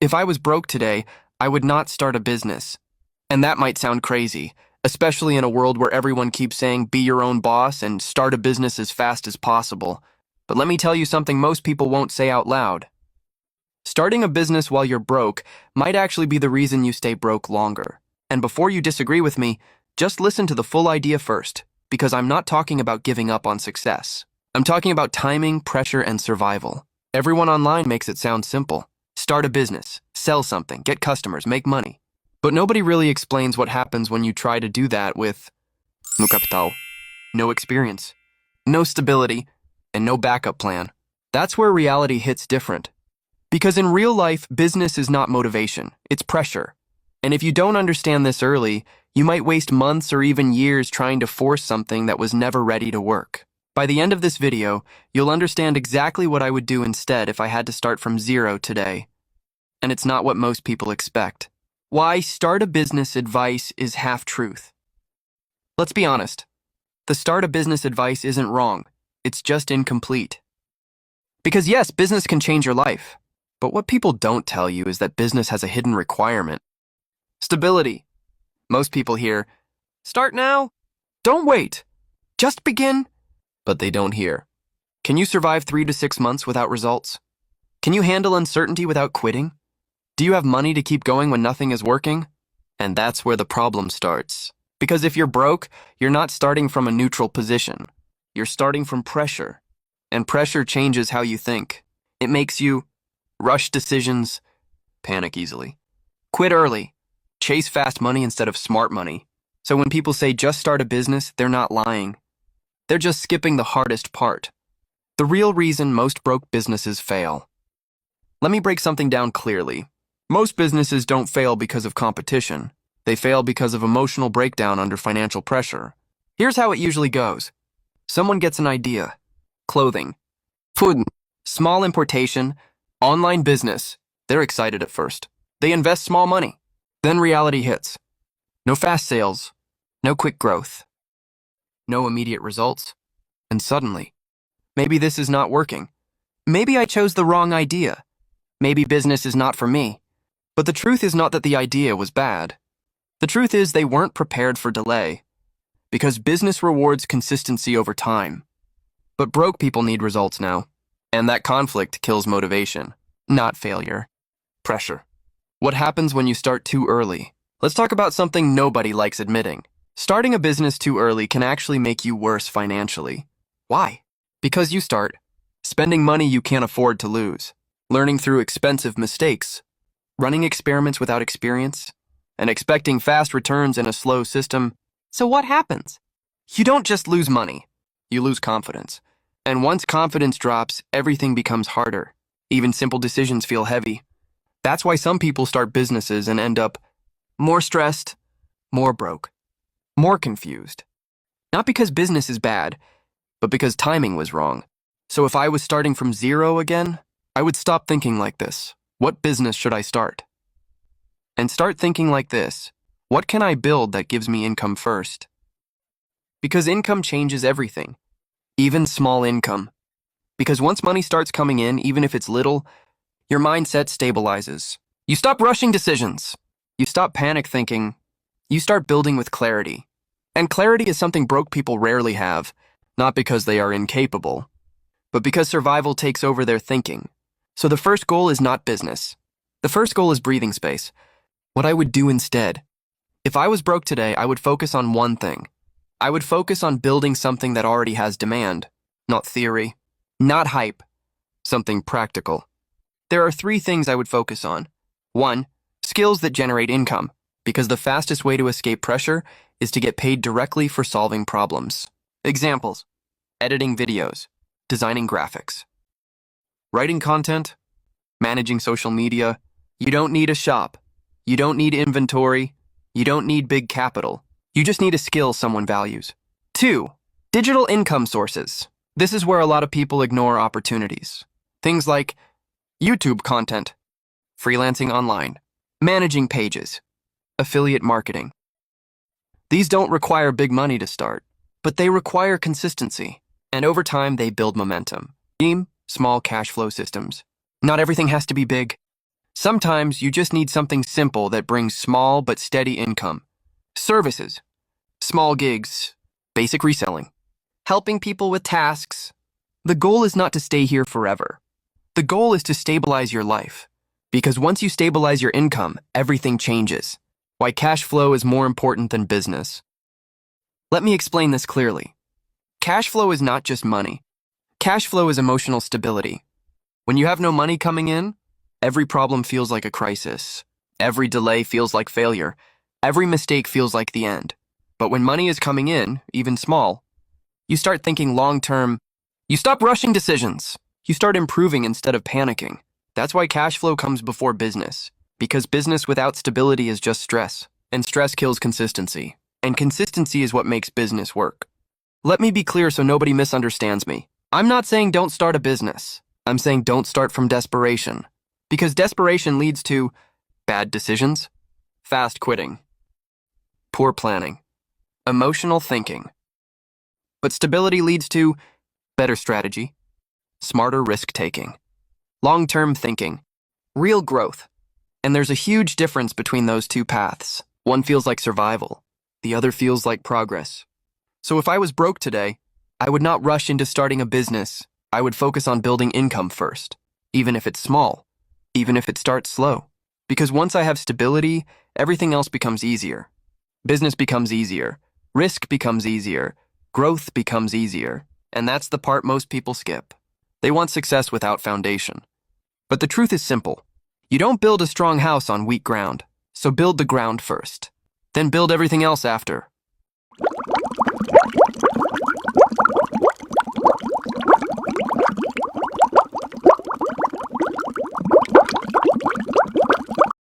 If I was broke today, I would not start a business. And that might sound crazy, especially in a world where everyone keeps saying be your own boss and start a business as fast as possible. But let me tell you something most people won't say out loud. Starting a business while you're broke might actually be the reason you stay broke longer. And before you disagree with me, just listen to the full idea first, because I'm not talking about giving up on success. I'm talking about timing, pressure, and survival. Everyone online makes it sound simple. Start a business, sell something, get customers, make money. But nobody really explains what happens when you try to do that with no capital, no experience, no stability, and no backup plan. That's where reality hits different. Because in real life, business is not motivation, it's pressure. And if you don't understand this early, you might waste months or even years trying to force something that was never ready to work. By the end of this video, you'll understand exactly what I would do instead if I had to start from zero today. And it's not what most people expect. Why start a business advice is half-truth. Let's be honest. The start a business advice isn't wrong. It's just incomplete. Because yes, business can change your life. But what people don't tell you is that business has a hidden requirement. Stability. Most people hear, start now, don't wait, just begin. But they don't hear, can you survive 3 to 6 months without results? Can you handle uncertainty without quitting? Do you have money to keep going when nothing is working? And that's where the problem starts. Because if you're broke, you're not starting from a neutral position. You're starting from pressure. And pressure changes how you think. It makes you rush decisions, panic easily, quit early, chase fast money instead of smart money. So when people say just start a business, they're not lying. They're just skipping the hardest part. The real reason most broke businesses fail. Let me break something down clearly. Most businesses don't fail because of competition. They fail because of emotional breakdown under financial pressure. Here's how it usually goes. Someone gets an idea. Clothing, food, small importation, online business. They're excited at first. They invest small money. Then reality hits. No fast sales, no quick growth, no immediate results. And suddenly, maybe this is not working. Maybe I chose the wrong idea. Maybe business is not for me. But the truth is not that the idea was bad. The truth is they weren't prepared for delay. Because business rewards consistency over time. But broke people need results now. And that conflict kills motivation, not failure. Pressure. What happens when you start too early? Let's talk about something nobody likes admitting. Starting a business too early can actually make you worse financially. Why? Because you start spending money you can't afford to lose, learning through expensive mistakes, running experiments without experience, and expecting fast returns in a slow system. So what happens? You don't just lose money, you lose confidence. And once confidence drops, everything becomes harder. Even simple decisions feel heavy. That's why some people start businesses and end up more stressed, more broke, more confused. Not because business is bad, but because timing was wrong. So if I was starting from zero again, I would stop thinking like this. What business should I start? And start thinking like this. What can I build that gives me income first? Because income changes everything. Even small income. Because once money starts coming in, even if it's little, your mindset stabilizes. You stop rushing decisions. You stop panic thinking. You start building with clarity. And clarity is something broke people rarely have, not because they are incapable, but because survival takes over their thinking. So the first goal is not business. The first goal is breathing space. What I would do instead. If I was broke today, I would focus on one thing. I would focus on building something that already has demand, not theory, not hype, something practical. There are 3 things I would focus on. 1, skills that generate income, because the fastest way to escape pressure is to get paid directly for solving problems. Examples: editing videos, designing graphics, writing content, managing social media. You don't need a shop. You don't need inventory. You don't need big capital. You just need a skill someone values. 2, digital income sources. This is where a lot of people ignore opportunities. Things like YouTube content, freelancing online, managing pages, affiliate marketing. These don't require big money to start, but they require consistency. And over time, they build momentum. Small cash flow systems. Not everything has to be big. Sometimes you just need something simple that brings small but steady income. Services, small gigs, basic reselling, helping people with tasks. The goal is not to stay here forever. The goal is to stabilize your life. Because once you stabilize your income, everything changes. Why cash flow is more important than business. Let me explain this clearly. Cash flow is not just money. Cash flow is emotional stability. When you have no money coming in, every problem feels like a crisis. Every delay feels like failure. Every mistake feels like the end. But when money is coming in, even small, you start thinking long-term. You stop rushing decisions. You start improving instead of panicking. That's why cash flow comes before business. Because business without stability is just stress. And stress kills consistency. And consistency is what makes business work. Let me be clear so nobody misunderstands me. I'm not saying don't start a business. I'm saying don't start from desperation. Because desperation leads to bad decisions, fast quitting, poor planning, emotional thinking. But stability leads to better strategy, smarter risk-taking, long-term thinking, real growth. And there's a huge difference between those two paths. One feels like survival. The other feels like progress. So if I was broke today, I would not rush into starting a business. I would focus on building income first, even if it's small, even if it starts slow. Because once I have stability, everything else becomes easier. Business becomes easier. Risk becomes easier. Growth becomes easier. And that's the part most people skip. They want success without foundation. But the truth is simple. You don't build a strong house on weak ground. So build the ground first. Then build everything else after.